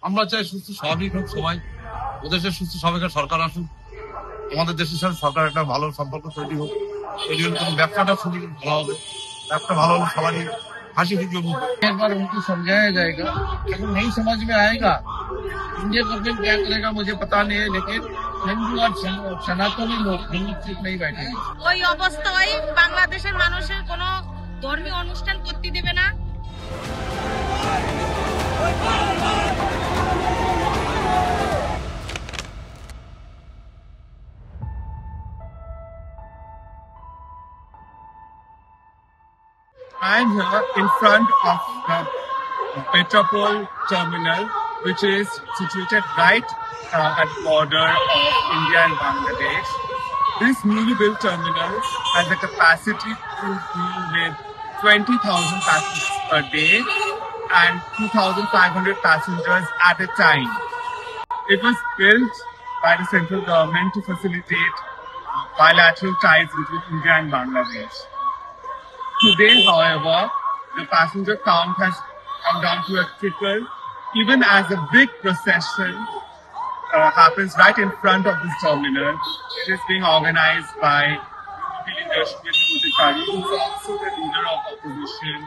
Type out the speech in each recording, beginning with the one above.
আমরা চাই সুস্থ স্বাভাবিক হোক সবাই, ওদেশের সুস্থ স্বাভাবিক সরকার আসুক, আমাদের দেশের সাথে সরকার একটা ভালো সম্পর্ক তৈরি হোক। তৈরি হলে তখন ব্যবসাটা শুধু ভালো হবে, ব্যবসা ভালো হলে सवारी हासी खुशी होगी। एक बार उनको समझाया जाएगा, लेकिन नहीं समझ में आएगा। इंडियन गवर्नमेंट क्या करेगा मुझे पता नहीं है, लेकिन हिंदू और सनातनी लोग हिंदू चुप नहीं बैठेंगे। ওই অবস্থায় বাংলাদেশের মানুষের কোনো ধর্মীয় অনুষ্ঠান করতে দেবে না। I'm here in front of the Petropol terminal, which is situated right at the border of India and Bangladesh. This newly built terminal has a capacity to deal with 20,000 passengers per day and 2,500 passengers at a time. It was built by the central government to facilitate bilateral ties between India and Bangladesh. Today, however, the passenger count has come down to a trickle, even as a big procession happens right in front of this terminal. It is being organized by the leader Shubhendu Adhikari, who is also the leader of opposition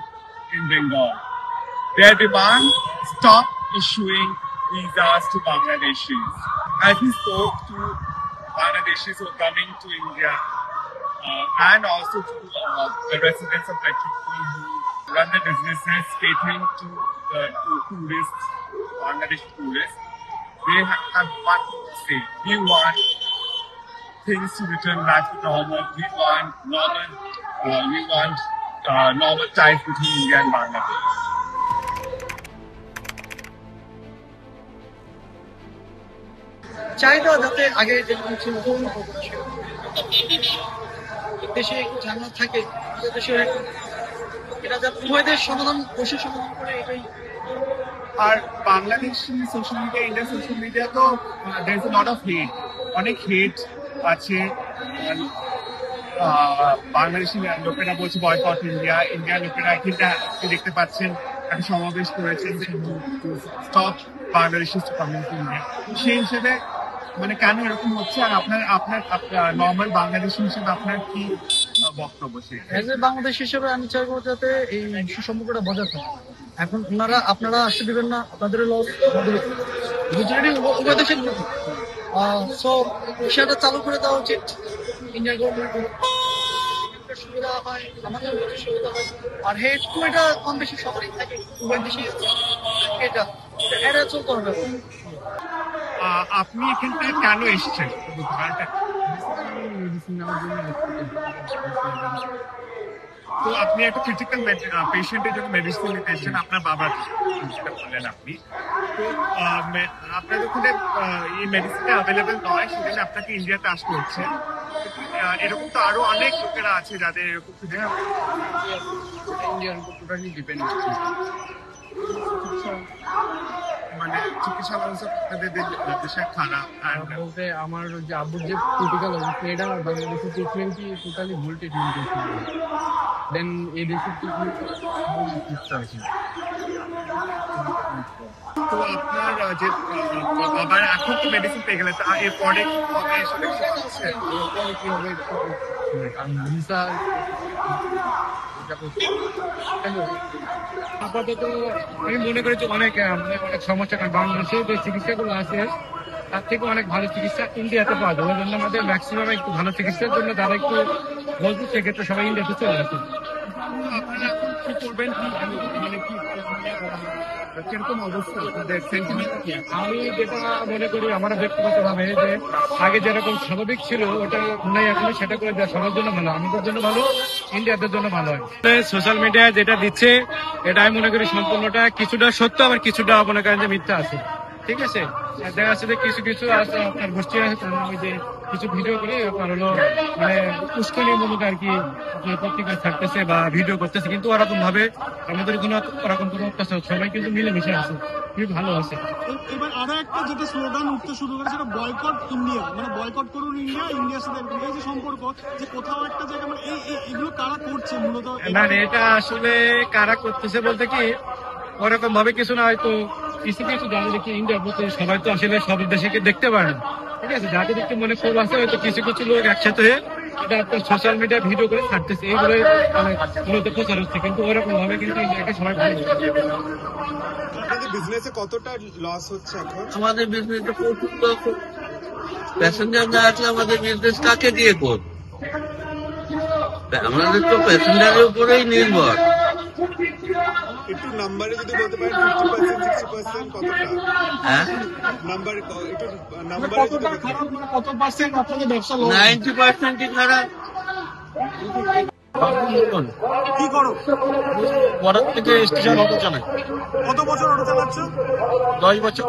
in Bengal. Their demand: stop issuing visas to Bangladeshis. As he spoke to Bangladeshis who are coming to India, and also to the residents of Petropol who run the businesses catering to tourists, Bangladeshi tourists, they have one thing to say: we want things to return back to normal. We want normal ties between India and Bangladesh. চাহিদা যাতে আগে যেরকম ছিল দেশে একটু ঝামেলা থাকে, দেশে এটা যাতে উভয় দেশ সমাধান বসে সমাধান করে, এটাই। আর Bangladeshi social media, Indian social media তো there is a lot of হেট, অনেক হেট আছে। বাংলাদেশি লোকেরা বলছে বয়কট ইন্ডিয়া, ইন্ডিয়ার লোকেরা কিন্তু দেখতে পাচ্ছেন একটা সমাবেশ করেছেন স্টপ বাংলাদেশি কমিউনিটি ইন্ডিয়া। সেই হিসেবে মানে কেন এরকম হচ্ছে, আর আপনার নর্মাল বাংলাদেশি হিসেবে আপনার কি বক্তব্য? বাংলাদেশ হিসেবে আমি চাইবো যাতে এই সুসম্পর্কটা বজায় থাকে। এখন আপনারা আসতে দিবেন না, আপনাদের লস, উভয় দেশের সো সেটা চালু করে দেওয়া উচিত। ইন্ডিয়ান গভর্নমেন্ট সুবিধা হয়, আমাদের সুবিধা হয়। আর এটা কম বেশি সবারই থাকে, উভয় দেশে এটা চলতে হবে। আপনি এখানটা কেন এসেছেন? তো আপনি একটা ক্রিটিক্যাল পেশেন্টের জন্য মেডিসিন নিতে এসেছেন, আপনার বাবার যেটা বললেন আপনি। তো আপনার ওখানে এই মেডিসিনটা অ্যাভেলেবেল নয়, সেজন্য আপনাকে ইন্ডিয়াতে আসতে হচ্ছে। এরকম তো আরো অনেক লোকেরা আছে যাদের এরকম ইন্ডিয়ার উপর টোটালি ডিপেন্ড করছে। মানে চিকিৎসা ব্যবস্থা আপনাদের দেশে খারাপ বলতে আমার যে আব্বুর যে ক্রিটিক্যাল অবস্থা, এটা বাংলাদেশের ট্রিটমেন্টই টোটালি ভুল ট্রিটমেন্ট হয়েছিল। দেন এই দেশের ট্রিটমেন্ট আছে। তো আপনার যে বাবার এখন তো মেডিসিন পেয়ে গেলে, এরপরে কি হবে ভিসা আপাতত আমি মনে করি যে অনেক সমস্যা, কারণ বাংলাদেশে যে চিকিৎসাগুলো আছে তার থেকে অনেক ভালো চিকিৎসা ইন্ডিয়াতে পাওয়া যায়। ওই জন্য আমাদের ম্যাক্সিমাম একটু ভালো চিকিৎসার জন্য যারা একটু বলতে, সেক্ষেত্রে সবাই ইন্ডিয়াতে চলে আসে। আপনারা কি করবেন, মানে কি কিরকম অবস্থা আপনাদের সেন্টিমেন্ট? আমি যেটা মনে করি আমার ব্যক্তিগত ভাবে, যে আগে যেরকম স্বাভাবিক ছিল ওটা নাই, এখন সেটা করে দেওয়া সবার জন্য ভালো, আমাদের জন্য ভালো, ইন্ডিয়াদের জন্য ভালো হয়। সোশ্যাল মিডিয়া যেটা দিচ্ছে এটা আমি মনে করি সম্পূর্ণটা কিছুটা সত্য, আবার কিছুটা মনে করেন যে মিথ্যা আছে। ঠিক আছে, দেখা যাচ্ছে যে কিছু কিছু আছে আপনার গোষ্ঠী আছে, ওই যে কিছু ভিডিও করে আপনার হলো মানে উস্কানিমূলক আর কি আপনার পত্রিকায় থাকতেছে বা ভিডিও করতেছে, কিন্তু ওরকম ভাবে আমাদের কোনো ওরকম কোনো অত্যাচার, সবাই কিন্তু মিলেমিশে আছে, খুবই ভালো আছে। এবার আরো একটা যেটা স্লোগান উঠতে শুরু করে, সেটা বয়কট ইন্ডিয়া, মানে বয়কট করুন ইন্ডিয়া, ইন্ডিয়ার সাথে এই যে সম্পর্ক, যে কোথাও একটা জায়গা, মানে এগুলো কারা করছে মূলত? না, এটা আসলে কারা করতেছে বলতে কি, ওরকম ভাবে কিছু না, হয়তো কিছু কিছু যারা দেখি ইন্ডিয়ার মধ্যে সবাই তো আসলে সব দেশে দেখতে পারে না, ঠিক আছে, যাদের একটু মনে ক্ষোভ আছে হয়তো কিছু কিছু লোক একসাথে হয়ে এটা আপনার সোশ্যাল মিডিয়া ভিডিও করে ছাড়তেছে, এইগুলোই মানে মূলত প্রচার হচ্ছে, কিন্তু ওরকম ভাবে কিন্তু ইন্ডিয়াকে সবাই ভালো আপনাদের বিজনেসে কতটা লস হচ্ছে এখন? আমাদের বিজনেস প্রচুর লস। প্যাসেঞ্জার না আছে, আমাদের বিজনেস কাকে দিয়ে করব? আমাদের তো প্যাসেঞ্জারের উপরেই নির্ভর। একটু নাম্বারে যদি বলতে পারেন 50% 60% কতটা? হ্যাঁ, নাম্বারে একটু নাম্বারে যদি বলতে পারেন। কত পার্সেন্ট আপনাদের ব্যবসা 90% খারাপ। কি করো? বর্ডার থেকে স্টেশন অটো চালায় কত বছর অটো চালাচ্ছ? 10 বছর।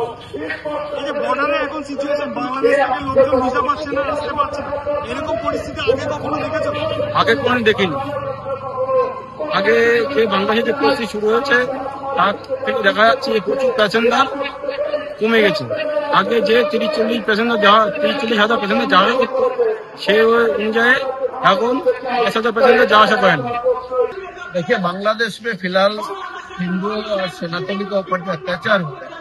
এই যে বর্ডারে এখন সিচুয়েশন, বাংলাদেশ থেকে লোকজন ভিসা পাচ্ছে না, আসতে পারছে না, এরকম পরিস্থিতি আগে কখনো দেখেছো? আগে কোনদিন দেখিনি। আগে যে বাংলাদেশে যে পরিস্থিতি শুরু হয়েছে তার থেকে দেখা যাচ্ছে যে প্রচুর প্যাসেঞ্জার কমে গেছে। আগে যে 30-40 প্যাসেঞ্জার যাওয়া 30-40 হাজার প্যাসেঞ্জার যাওয়া যেত, সেই অনুযায়ী এখন 10,000 প্যাসেঞ্জার যাওয়া আসা করেন। देखिए, बांग्लादेश में फिलहाल हिंदू और सनातनी के ऊपर जो अत्याचार हो रहा है,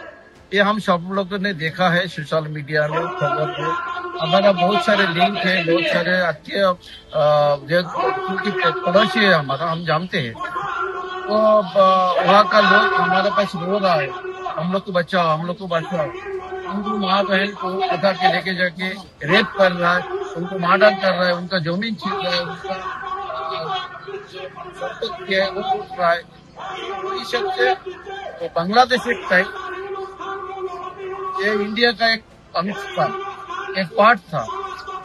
ये हम सब लोगों ने देखा है सोशल मीडिया में, खबर में। हमारा बहुत सारे लिंक है, बहुत सारे अच्छे जो उनकी पड़ोसी है हमारा, हम जानते हैं। तो वहाँ का लोग हमारे पास रो रहा है, हम लोग को बचाओ, हम लोग को बचाओ। उनकी माँ बहन को उठा के लेके जाके रेप कर रहा है, उनको मर्डर कर रहा है, उनका जमीन छीन रहा है, उनका संपत्ति है वो लूट रहा है। तो इस सब से तो बांग्लादेश एक टाइम ये इंडिया का एक अंश था, एक पार्ट था,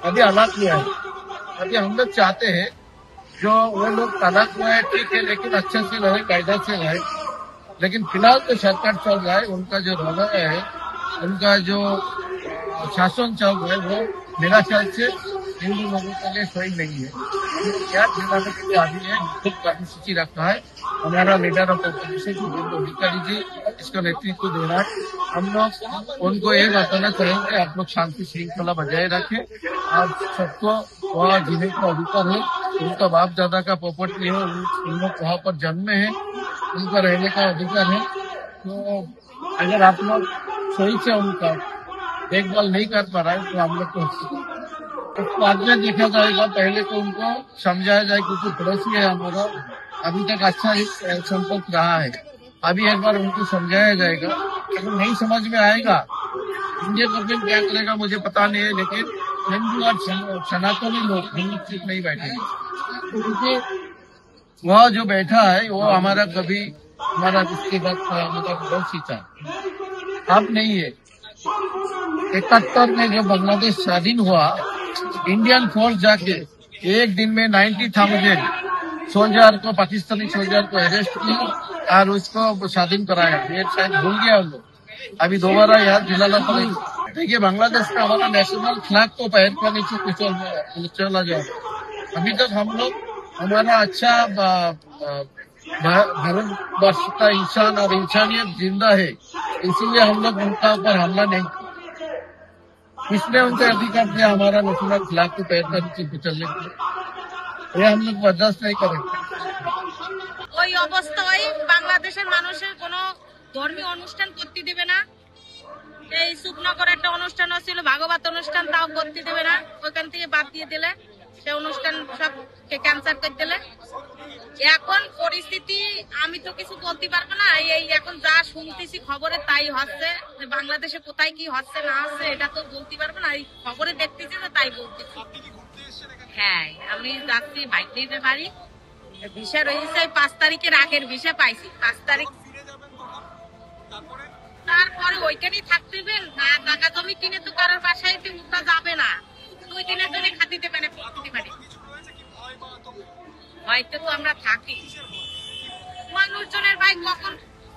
अभी अलग हुआ है। अभी हम लोग चाहते हैं जो वो लोग अलग हुआ है ठीक है, लेकिन अच्छे से रहे, कायदा से रहे। लेकिन फिलहाल तो सरकार चल रहा है, उनका जो रवैया है, उनका जो शासन चल रहा है, वो मेरा ख्याल से हिंदू लोगों के लिए सही नहीं है। क्या दिलाने के लिए आदमी है, खुद कर्मसूची रखा है। हमारा लीडर ऑफ ऑपोजिशन अधिकारी जी इसका नेतृत्व दे रहा है। हम लोग उनको ये बताना चाहेंगे आप लोग शांति श्रृंखला बजाय रखें और सबको वहाँ जीने का अधिकार है। उनका बाप दादा का प्रॉपर्टी है, उन लोग वहाँ पर जन्मे हैं, उनका रहने का अधिकार है। तो अगर आप लोग सही से उनका देखभाल नहीं कर पा रहा है तो हम लोग को बाद में देखा जाएगा। पहले तो उनको समझाया जाए, क्योंकि पड़ोसी है हमारा, अभी तक अच्छा संपर्क रहा है। अभी एक बार उनको समझाया जाएगा, अगर नहीं समझ में आएगा इंडिया गवर्नमेंट क्या करेगा मुझे पता नहीं है, लेकिन हिंदू और सनातनी लोग हम चुप नहीं बैठेंगे, क्योंकि वह जो बैठा है वो हमारा कभी हमारा रिश्तेदार था, हमारा पड़ोसी था, अब नहीं है। 71 में जब बांग्लादेश स्वाधीन हुआ, इंडियन फोर्स जाके एक दिन में 90,000 सोल्जर को, पाकिस्तानी सोल्जर को अरेस्ट किया और उसको स्वाधीन कराया। ये शायद भूल गया उन लोग, अभी दोबारा याद दिलाना पड़ेगा। देखिए, बांग्लादेश का हमारा नेशनल फ्लैग को पैर का नीचे चला जाए। अभी तक हम लोग हमारा अच्छा भारतवर्ष का इंसान और इंसानियत जिंदा है, इसीलिए हम लोग उनका ऊपर हमला नहीं किया। इसलिए उनका अधिकार दिया हमारा नेशनल फ्लैग को पैर का नीचे कुचलने के लिए। ये हम लोग बर्दाश्त नहीं करेंगे। ওই অবস্থায় বাংলাদেশের মানুষের কোনো ধর্মীয় অনুষ্ঠান করতে দেবে না। এই সুপনগর একটা অনুষ্ঠান ছিল, ভাগবত অনুষ্ঠান, তাও করতে দেবে না। ওইখান থেকে বাদ দিয়ে দিলে, সে অনুষ্ঠান সব ক্যান্সেল করে দিলে। এখন পরিস্থিতি আমি তো কিছু বলতে পারবো না। এই এখন যা শুনতেছি খবরে তাই হচ্ছে, যে বাংলাদেশে কোথায় কি হচ্ছে না হচ্ছে এটা তো বলতে পারবো না। এই খবরে দেখতেছি তো তাই বলতেছি। হ্যাঁ, আমি যাচ্ছি ভাইটির বাড়ি, ভিসা রয়েছে 5 তারিখের আগের ভিসা পাইছি। 5 তারিখ তারপরে ওইখানেই থাকতে দেবেন না, টাকা জমি কিনে তো কারোর বাসায় উঠা যাবে না। 2 দিনের জন্য খাতি দেবে না, করতে পারি হয়তো তো আমরা থাকি। মানুষজনের ভাই কখন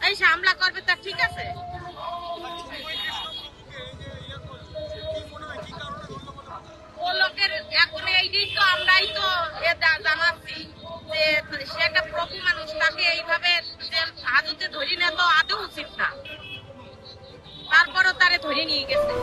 এই হামলা করবে তা ঠিক আছে। ও লোকের এখন এইটাই তো আমরাই তো জানাচ্ছি যে সে একটা প্রভু মানুষ, তাকে এইভাবে হাজতে ধরি না তো আদৌ উচিত না। তারপরও তারে ধরে নিয়ে গেছে।